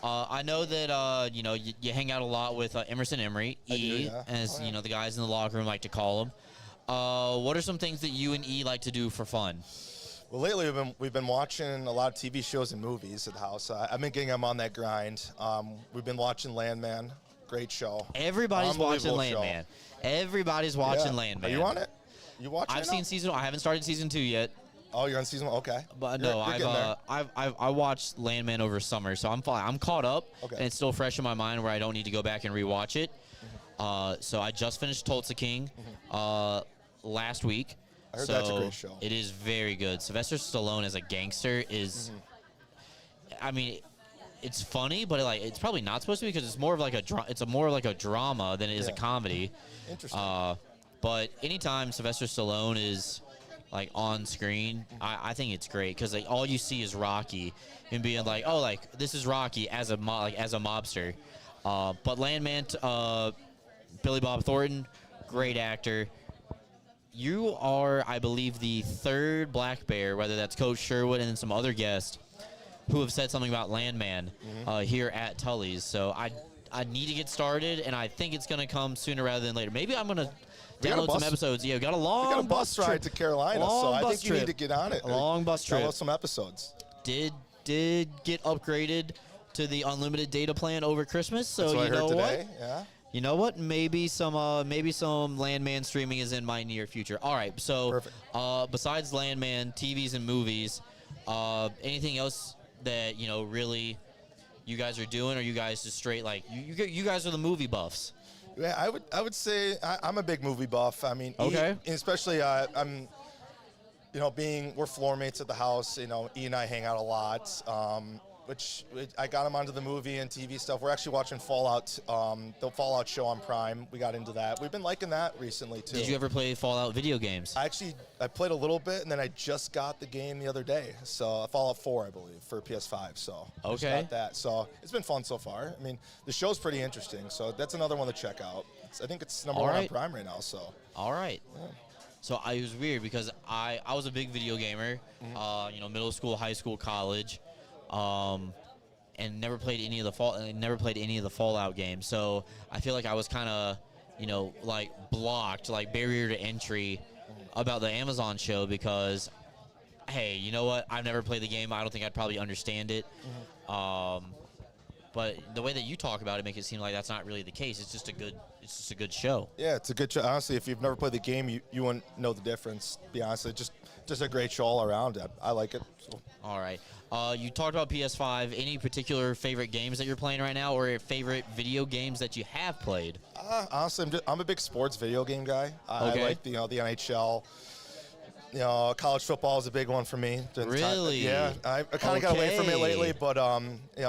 I know that you hang out a lot with Emerson Emery, as you know the guys in the locker room like to call him. What are some things that you and E like to do for fun? Well, lately we've been watching a lot of TV shows and movies at the house. I've been getting them on that grind. We've been watching Landman, great show. Everybody's watching Landman. Everybody's watching Landman. Are you on it? You watching? I've seen season. I haven't started season 2 yet. Oh, you're on season 1. Okay. But no, I watched Landman over summer, so I'm fine. I'm caught up, and it's still fresh in my mind where I don't need to go back and rewatch it. So I just finished Tulsa King last week. I heard that's a great show. It is very good. Sylvester Stallone as a gangster is, I mean, it's funny, but it's probably not supposed to be because it's more of like a drama than it is a comedy. Interesting. But anytime Sylvester Stallone is like on screen, I think it's great because like all you see is Rocky and being like, oh, like this is Rocky as a mobster. But Landman, Billy Bob Thornton, great actor. You are, I believe, the third Black Bear, whether that's Coach Sherwood and then some other guests, who have said something about Landman here at Tully's. So I need to get started, and I think it's going to come sooner rather than later. Maybe I'm going to download some episodes. Yeah, we got a long bus ride to Carolina, so I think you need to get on it. A long bus trip. Download some episodes. Did get upgraded to the unlimited data plan over Christmas, so that's what you I heard know today. what? Yeah. You know what? Maybe some Landman streaming is in my near future. All right. So, besides Landman, TVs and movies, anything else that really you guys are doing, or you guys just straight like you guys are the movie buffs? Yeah, I would say I'm a big movie buff. I mean, okay, especially I'm. We're floor mates at the house. E and I hang out a lot. Which I got him onto the movie and TV stuff. We're actually watching Fallout, the Fallout show on Prime. We got into that. We've been liking that recently, too. Did you ever play Fallout video games? I played a little bit, and then I just got the game the other day. So Fallout 4, I believe, for PS5. So I just got that. So it's been fun so far. I mean, the show's pretty interesting. So that's another one to check out. I think it's number 1 on Prime right now. So. All right. Yeah. So it was weird because I was a big video gamer, middle school, high school, college. And never played any of the Fallout games. So I feel like I was kind of, blocked, barrier to entry about the Amazon show because, hey, you know what? I've never played the game. I don't think I'd probably understand it. But the way that you talk about it makes it seem like that's not really the case. It's just a good show. Yeah, it's a good show. Honestly, if you've never played the game, you wouldn't know the difference. To be honest, it's just a great show all around. I like it. So. All right. You talked about PS5. Any particular favorite games that you're playing right now, or favorite video games that you have played? Honestly, I'm a big sports video game guy. I like the NHL. College football is a big one for me. Really? Yeah, I kind of got away from it lately, but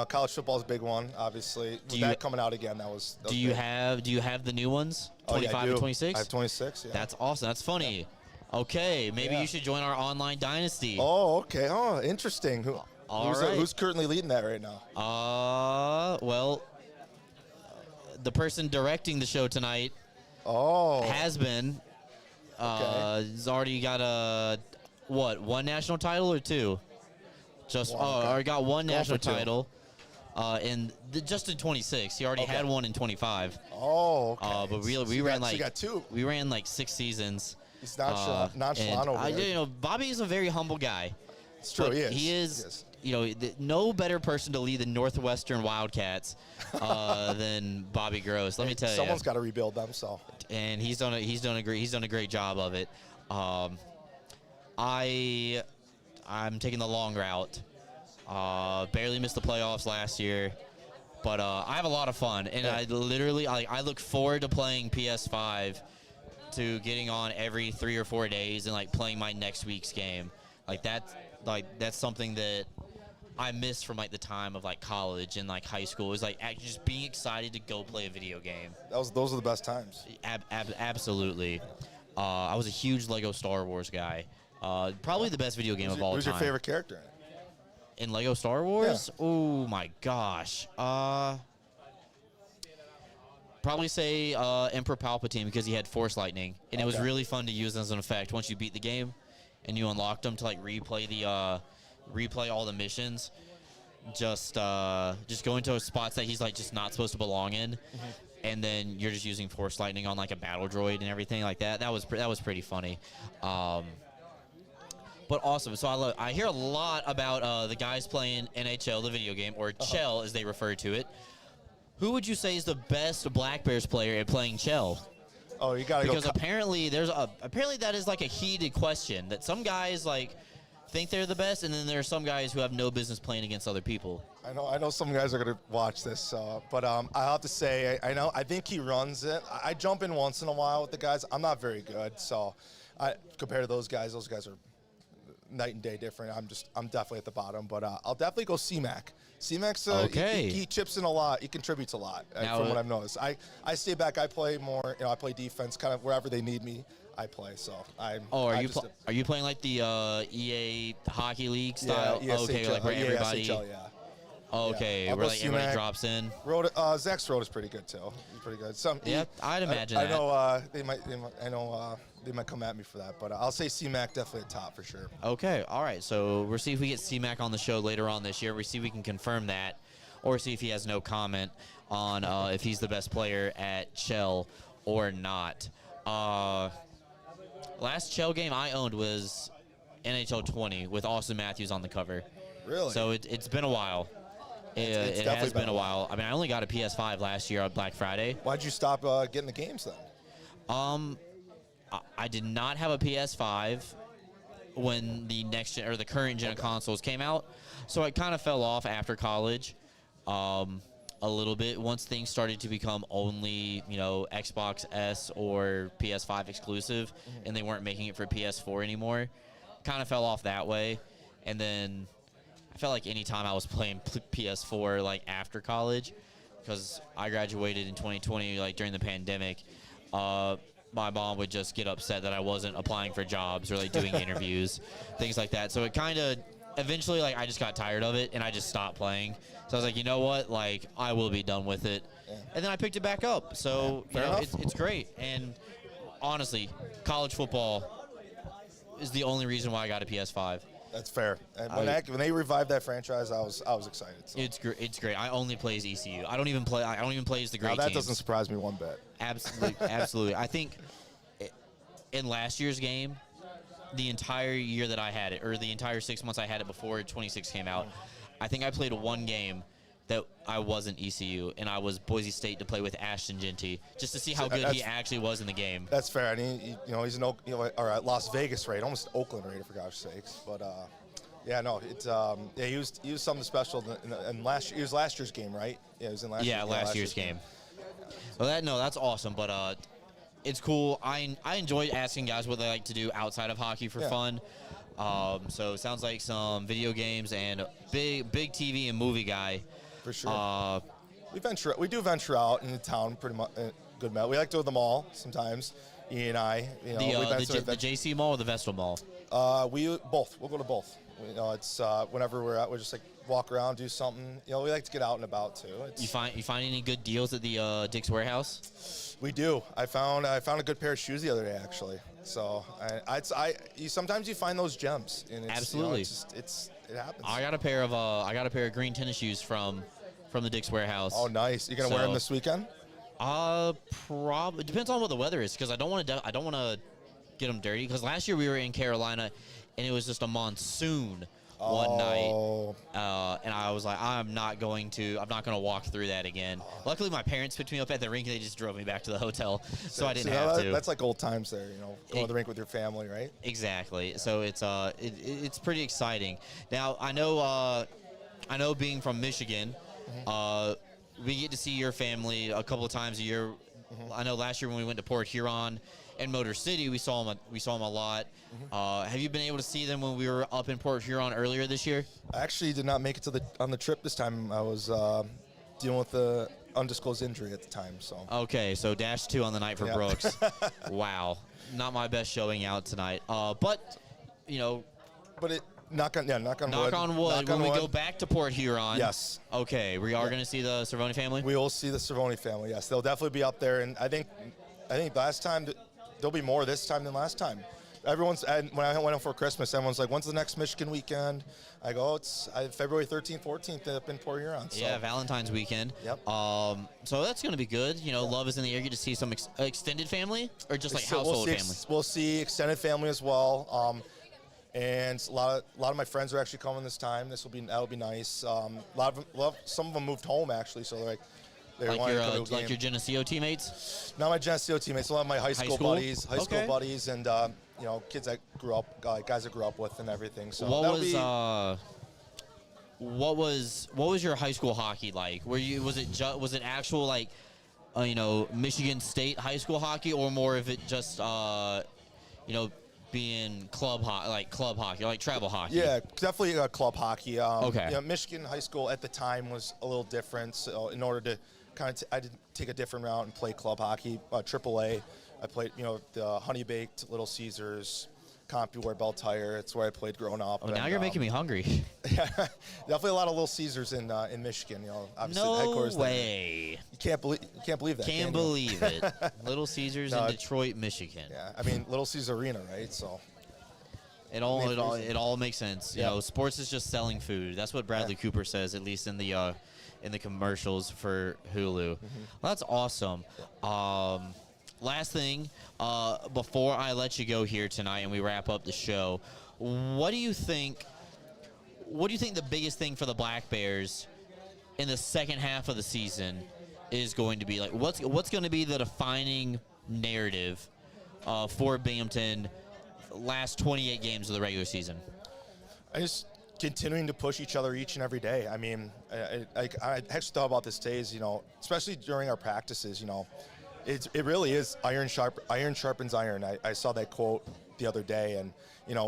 college football is a big one. Obviously, coming out again, that was. Do you have the new ones? 25 and 26. I have 26. Yeah. That's awesome. That's funny. Yeah. Okay, maybe you should join our online dynasty. Oh, okay. Oh, interesting. Who's currently leading that right now? Well, the person directing the show tonight. Has been. He's already got one national title or two? Already got one national title. Just in 26. He already had one in 25. Oh, okay. But we got two. We ran like 6 seasons. He's nonchalant over there. Bobby is a very humble guy. It's true. He is. No better person to lead the Northwestern Wildcats than Bobby Gross. Let me tell you, someone's got to rebuild them. So, and he's done a great job of it. I'm taking the long route. Barely missed the playoffs last year, but I have a lot of fun, and I literally I look forward to playing PS5, to getting on every 3 or 4 days and playing my next week's game. That's something that I miss from the time of college and high school. It was just being excited to go play a video game. Those are the best times. Absolutely. I was a huge Lego Star Wars guy. Probably the best video game of all time. Who's your favorite character in Lego Star Wars? Yeah. Oh my gosh. Probably say Emperor Palpatine because he had Force Lightning, and it was really fun to use as an effect once you beat the game. and you unlocked him to like replay all the missions, just go into spots that he's like just not supposed to belong in, and then you're just using Force Lightning on like a battle droid and everything like that. That was pretty funny. But awesome. So I hear a lot about the guys playing NHL, the video game, or Chell as they refer to it. Who would you say is the best Black Bears player at playing Chell? Oh, you gotta because go. apparently apparently that is like a heated question that some guys like think they're the best, and then there are some guys who have no business playing against other people. I know some guys are gonna watch this, but I have to say I think he runs it. I jump in once in a while with the guys. I'm not very good, so compared to those guys are night and day different. I'm definitely at the bottom, but I'll definitely go C-Mac. C-Mac's okay. He chips in a lot. He contributes a lot from what I've noticed. I stay back. I play more. I play defense, kind of wherever they need me. I play. So are you playing like the EA Hockey League style? Yeah, okay, like where everybody. SHL, Okay, yeah. Where like everybody drops in. Zach's road is pretty good too. He's pretty good. I'd imagine. I know they might come at me for that, but I'll say C-Mac definitely at top for sure. Okay, all right. So we'll see if we get C-Mac on the show later on this year. We see if we can confirm that, or see if he has no comment on if he's the best player at Chell or not. Last Chell game I owned was NHL 20 with Austin Matthews on the cover. Really? So it's been a while. It has been a while. I mean, I only got a PS5 last year on Black Friday. Why'd you stop getting the games then? I did not have a PS5 when the next gen or the current gen of consoles came out, so I kind of fell off after college a little bit. Once things started to become only Xbox S or PS5 exclusive, and they weren't making it for PS4 anymore, kind of fell off that way. And then I felt like any time I was playing PS4 like after college, because I graduated in 2020 like during the pandemic. My mom would just get upset that I wasn't applying for jobs or like doing interviews, things like that. So it kind of eventually like I just got tired of it and I just stopped playing. So I was like, you know what, like I will be done with it. Yeah. And then I picked it back up. So it's great. And honestly, college football is the only reason why I got a PS5. That's fair. And when they revived that franchise, I was excited. So. It's great. I only play as ECU. I don't even play as the great teams. That doesn't surprise me one bit. Absolutely. I think in last year's game, the entire year that I had it, or the entire 6 months I had it before 26 came out, I think I played one game that I wasn't ECU, and I was Boise State to play with Ashton Genty, just to see how good he actually was in the game. That's fair. I mean, he's an or Las Vegas Raider, almost Oakland Raider for gosh sakes. But he was something special. And it was last year's game, right? Yeah, it was in last year's game. Well, that's awesome. But it's cool. I enjoy asking guys what they like to do outside of hockey for fun. So it sounds like some video games and big TV and movie guy. For sure. We do venture out in the town pretty much. Good amount. We like to go to the mall sometimes. E and I. The JC Mall or the Vestal Mall? Both. We'll go to both. It's whenever we're out, we're just like walk around, do something. We like to get out and about too. You find any good deals at the Dick's Warehouse? We do. I found a good pair of shoes the other day actually. So sometimes you find those gems. And absolutely. It happens. I got a pair of green tennis shoes from the Dick's Warehouse. Oh, nice. You gonna wear them this weekend? Probably. It depends on what the weather is, because I don't want to get them dirty. Because last year we were in Carolina, and it was just a monsoon one night, and I was like, I'm not going to walk through that again. Luckily, my parents picked me up at the rink, and they just drove me back to the hotel, so I didn't have to. That's like old times there, going to the rink with your family, right? Exactly. So it's pretty exciting. Now I know being from Michigan, we get to see your family a couple of times a year. I know last year when we went to Port Huron and Motor City, we saw them a lot. Have you been able to see them when we were up in Port Huron earlier this year? I actually did not make it on the trip this time. I was dealing with the undisclosed injury at the time. So okay, so -2 on the night for Brooks. Wow, not my best showing out tonight. But knock on wood. When we go back to Port Huron. Yes. Okay, we are going to see the Cervoni family? We will see the Cervoni family, yes. They'll definitely be up there. And I think last time, there'll be more this time than last time. And when I went out for Christmas, everyone's like, "When's the next Michigan weekend?" I go, "It's February 13th, 14th up in Port Huron." So. Yeah, Valentine's weekend. Yep. So that's going to be good. Love is in the air. Get to see some extended family or just like household family. We'll see extended family as well. And a lot of my friends are actually coming this time. That'll be nice. Some of them moved home actually, so they're like your Geneseo teammates. Not my Geneseo teammates. A lot of my high school buddies, school buddies, and kids that grew up, guys I grew up with, and everything. So what was your high school hockey like? Was it actual like Michigan State high school hockey, or more of it just being club hockey, like travel hockey? Yeah, definitely club hockey. Okay. Michigan high school at the time was a little different. So in order to I did take a different route and play club hockey, AAA. I played, the Honey Baked, Little Caesars, CompuWare, Bell Tire. It's where I played growing up. Oh, now you're making me hungry. Yeah, definitely a lot of Little Caesars in Michigan. Obviously the headquarters. No way. You can't believe that. Can't believe it. Little Caesars in Detroit, Michigan. Yeah, I mean Little Caesars Arena, right? So. It all makes sense. You know, sports is just selling food. That's what Bradley Cooper says, at least in the commercials for Hulu. Mm-hmm. Well, that's awesome. Last thing, before I let you go here tonight and we wrap up the show, what do you think the biggest thing for the Black Bears in the second half of the season is going to be? Like, what's going to be the defining narrative for Binghamton last 28 games of the regular season? I just continuing to push each other each and every day. I mean, I actually thought about this days, especially during our practices, it really is iron sharpens iron. I saw that quote the other day, and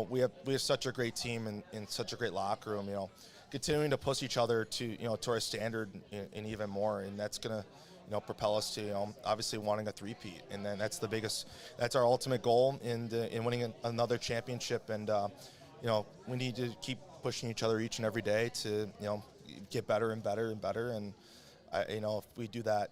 we have such a great team and such a great locker room. Continuing to push each other to our standard and even more, and that's gonna propel us to obviously wanting a three-peat, and then that's our ultimate goal in winning another championship, and we need to keep pushing each other each and every day to get better and better and better, and if we do that,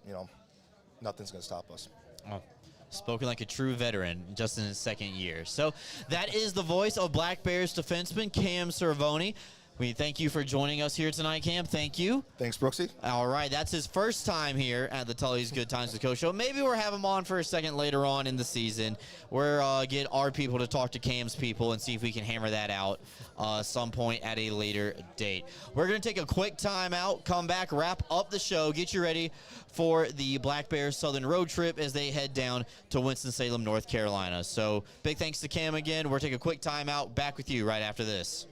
nothing's going to stop us. Oh, spoken like a true veteran just in his second year. So that is the voice of Black Bears defenseman Cam Cervoni. We thank you for joining us here tonight, Cam. Thank you. Thanks, Brooksy. All right, that's his first time here at the Tully's Good Times with Coach Show. Maybe we'll have him on for a second later on in the season. We'll get our people to talk to Cam's people and see if we can hammer that out some point at a later date. We're going to take a quick time out, come back, wrap up the show, get you ready for the Black Bears Southern Road Trip as they head down to Winston-Salem, North Carolina. So big thanks to Cam again. We're taking a quick time out. Back with you right after this.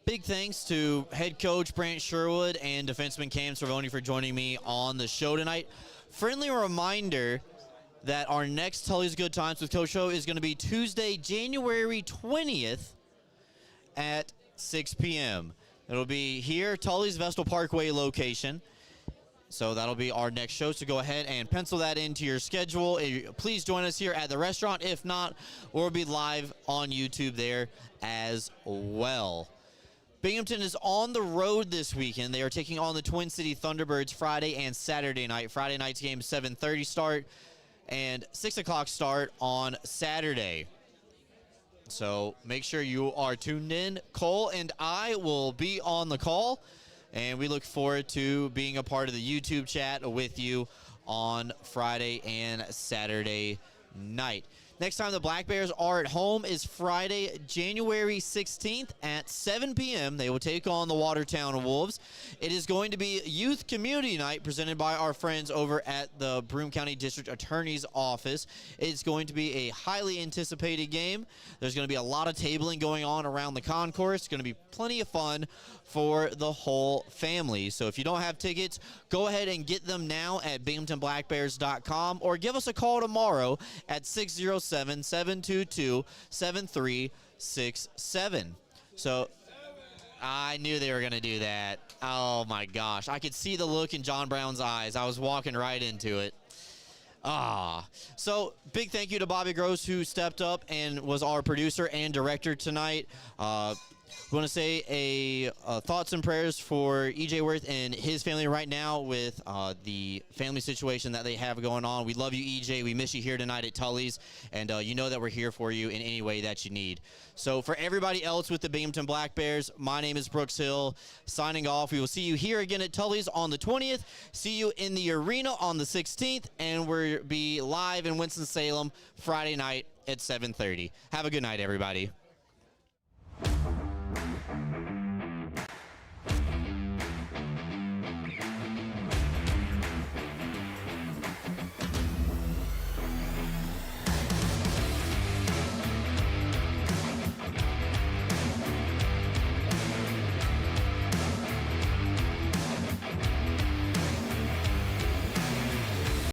Big thanks to head coach Brant Sherwood and defenseman Cam Cervoni for joining me on the show tonight. Friendly reminder that our next Tully's Good Times with Coach Show is going to be Tuesday, January 20th at 6 p.m. It'll be here, Tully's Vestal Parkway location. So that'll be our next show. So go ahead and pencil that into your schedule. Please join us here at the restaurant. If not, we'll be live on YouTube there as well. Binghamton is on the road this weekend. They are taking on the Twin City Thunderbirds Friday and Saturday night. Friday night's game 7:30 start and 6 o'clock start on Saturday. So make sure you are tuned in. Cole and I will be on the call, and we look forward to being a part of the YouTube chat with you on Friday and Saturday night. Next time the Black Bears are at home is Friday, January 16th at 7 p.m. They will take on the Watertown Wolves. It is going to be Youth Community Night presented by our friends over at the Broome County District Attorney's Office. It's going to be a highly anticipated game. There's going to be a lot of tabling going on around the concourse. It's going to be plenty of fun for the whole family. So if you don't have tickets, go ahead and get them now at binghamtonblackbears.com or give us a call tomorrow at 607-722-7367. So I knew they were going to do that. Oh my gosh. I could see the look in John Brown's eyes. I was walking right into it. So big thank you to Bobby Gross, who stepped up and was our producer and director tonight. We want to say a thoughts and prayers for EJ Worth and his family right now with the family situation that they have going on. We love you, EJ. We miss you here tonight at Tully's, and you know that we're here for you in any way that you need. So for everybody else with the Binghamton Black Bears, my name is Brooks Hill, signing off. We will see you here again at Tully's on the 20th. See you in the arena on the 16th, and we'll be live in Winston-Salem Friday night at 7:30. Have a good night, everybody.